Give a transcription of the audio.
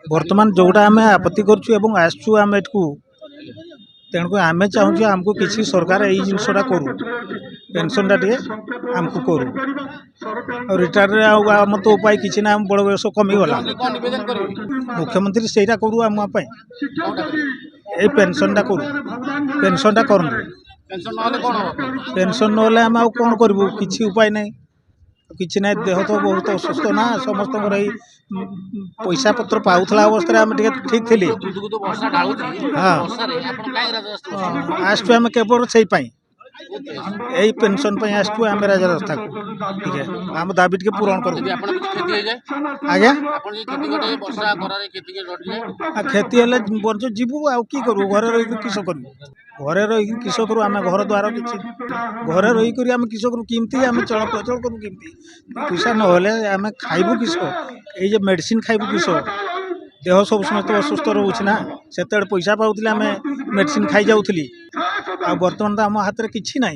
बर्तमान जोटा आम आपत्ति करूँ आसचु आम एटू तेणुक आम चाहूँ आमको किसी सरकार यही जिनसा करूँ पेनसनटा टे आमको करूँ रिटायर आम तो उपाय किसी ना बड़ बयस कमीगला मुख्यमंत्री से करूँ आम ये पेनसनटा करूँ पेनसनटा करूँ पेनसन ना आम आउ कौन करूँ किसी उपाय नहीं किसी ना देह तो बहुत असुस्थ ना समस्त पैसा पत्र पाऊला अवस्था आम ठीक थी हाँ आसचु आम केवल से यही पेनसन आसचु आम राजरास्ता को ठीक है आम दाबी टे पूरण कर आज्ञा क्षति हेल्ले बंच जीवु आ कि करूँ घरे रही किस करूँ घरे रही किस करूँ आम घर द्वार कि घरे रही आम किस करूँ किमती आम चल प्रचल करूँ किमती पैसा ना आम खाइबु किस ये मेडिसिन खाइबु किस देह सब समस्त असुस्थ रोचे ना से पैसा पाऊे आम मेडिसिन खाई जाऊली आ बर्तमान तो आम हाथ में किसी ना।